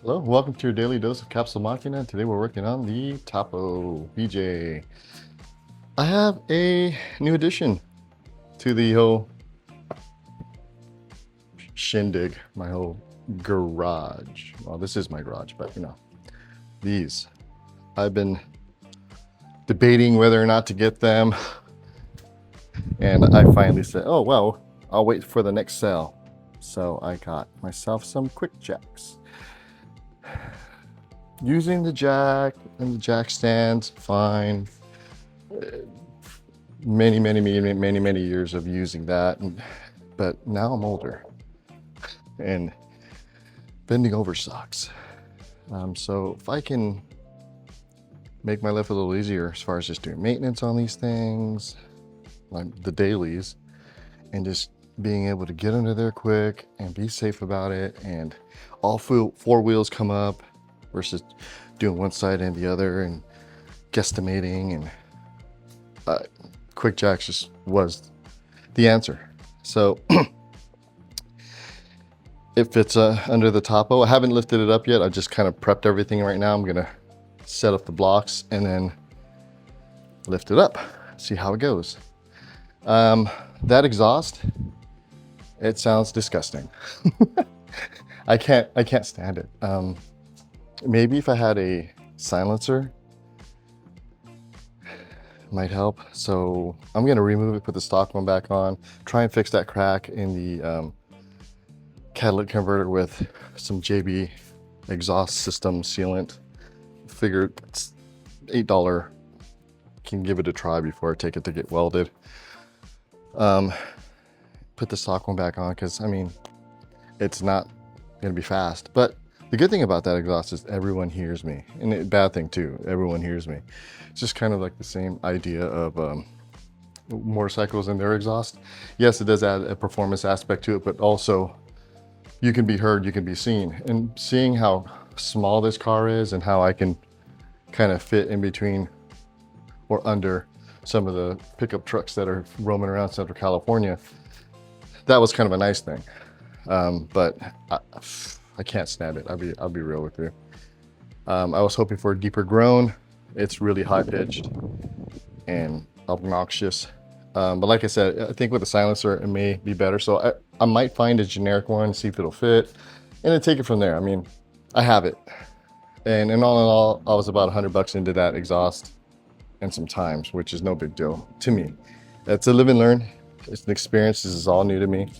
Hello, welcome to your daily dose of Capsule Machina. Today we're working on the Toppo BJ. I have a new addition to the whole shindig, my whole garage. Well, this is my garage, but these. I've been debating whether or not to get them, and I finally said, oh, well, I'll wait for the next sale. So I got myself some QuickJacks. Using the jack and the jack stands fine. Many years of using that, but now I'm older and bending over sucks. So if I can make my life a little easier as far as just doing maintenance on these things, like the dailies, and just being able to get under there quick and be safe about it, and all four wheels come up versus doing one side and the other and guesstimating, and QuickJack just was the answer. So it fits under the Toppo. I haven't lifted it up yet. I just kind of prepped everything right now. I'm gonna set up the blocks and then lift it up, see how it goes. That exhaust, it sounds disgusting. I can't stand it. Maybe if I had a silencer, might help. So I'm gonna remove it, put the stock one back on, try and fix that crack in the catalytic converter with some JB exhaust system sealant. Figured it's $8. Can give it a try before I take it to get welded. Put the stock one back on, because I mean, it's not gonna be fast. But the good thing about that exhaust is everyone hears me, and the bad thing too, everyone hears me. It's just kind of like the same idea of motorcycles and their exhaust. Yes, it does add a performance aspect to it, but also you can be heard, you can be seen. And seeing how small this car is and how I can kind of fit in between or under some of the pickup trucks that are roaming around Central California, that was kind of a nice thing. But I can't stand it. I'll be real with you. I was hoping for a deeper groan. It's really high pitched and obnoxious. But like I said, I think with a silencer, it may be better. So I might find a generic one, see if it'll fit, and then take it from there. I mean, I have it. And all in all, I was about $100 into that exhaust and some times, which is no big deal to me. It's a live and learn. It's an experience. This is all new to me.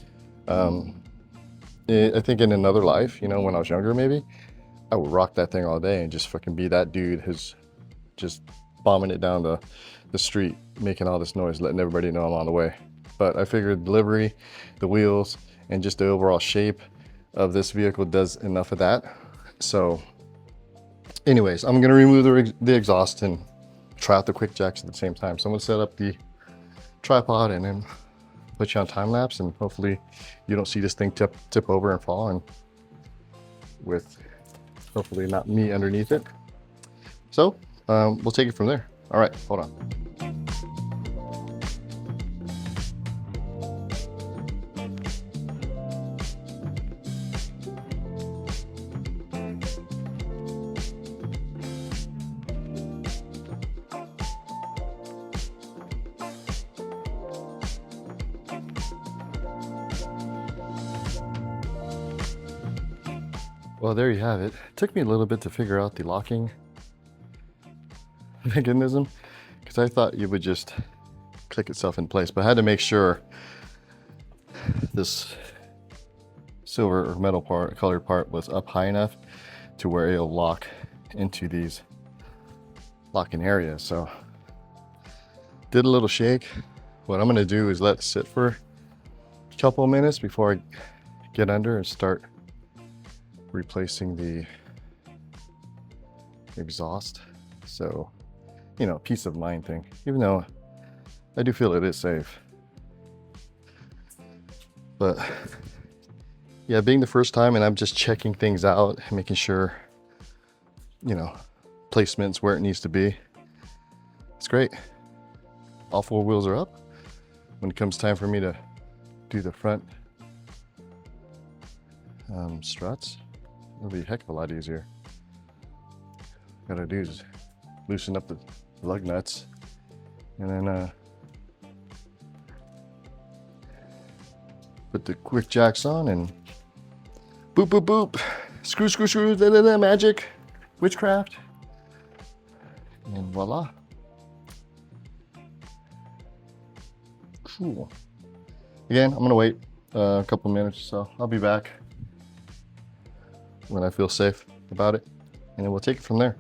I think in another life, when I was younger, maybe I would rock that thing all day and just fucking be that dude who's just bombing it down the street, making all this noise, letting everybody know I'm on the way. But I figured delivery, the wheels, and just the overall shape of this vehicle does enough of that. So anyways, I'm gonna remove the exhaust and try out the QuickJacks at the same time. So I'm gonna set up the tripod and then put you on time lapse, and hopefully you don't see this thing tip over and fall, and with hopefully not me underneath it. So we'll take it from there. All right, hold on. Well, there you have it. It took me a little bit to figure out the locking mechanism, because I thought you would just click itself in place, but I had to make sure this silver or metal part, colored part, was up high enough to where it'll lock into these locking areas. So did a little shake. What I'm gonna do is let it sit for a couple of minutes before I get under and start replacing the exhaust. So, peace of mind thing, even though I do feel it is safe. But yeah, being the first time and I'm just checking things out, making sure, placement's where it needs to be. It's great. All four wheels are up. When it comes time for me to do the front struts, it'll be a heck of a lot easier. What I gotta do is loosen up the lug nuts and then put the quick jacks on and boop, boop, boop. Screw, screw, screw, da, da, da, magic, witchcraft. And voila. Cool. Again, I'm gonna wait a couple minutes or so. I'll be back when I feel safe about it, and then we'll take it from there.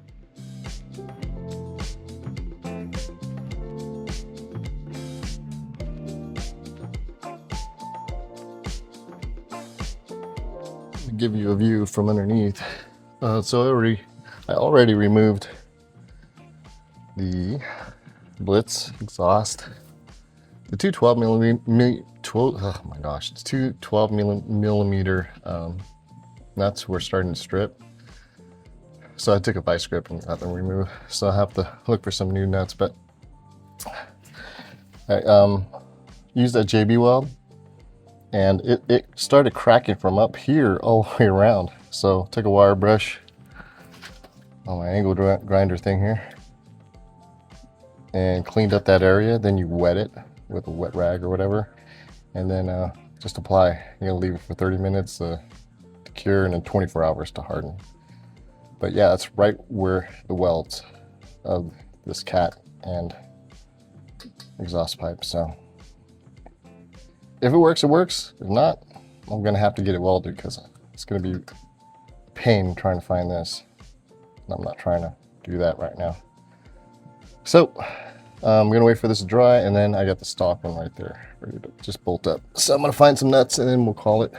Give you a view from underneath. So I already removed the Blitz exhaust. The two 12 millimeter nuts were starting to strip. So I took a vice grip and got them removed. So I have to look for some new nuts, but I used that JB weld, and it started cracking from up here all the way around. So take a wire brush on my angle grinder thing here and cleaned up that area. Then you wet it with a wet rag or whatever, and then just apply. You're gonna leave it for 30 minutes to cure, and then 24 hours to harden. But yeah, that's right where the welds of this cat and exhaust pipe. So if it works, it works. If not, I'm gonna have to get it welded because it's gonna be a pain trying to find this. And I'm not trying to do that right now. So I'm gonna wait for this to dry, and then I got the stock one right there ready to just bolt up. So I'm gonna find some nuts and then we'll call it.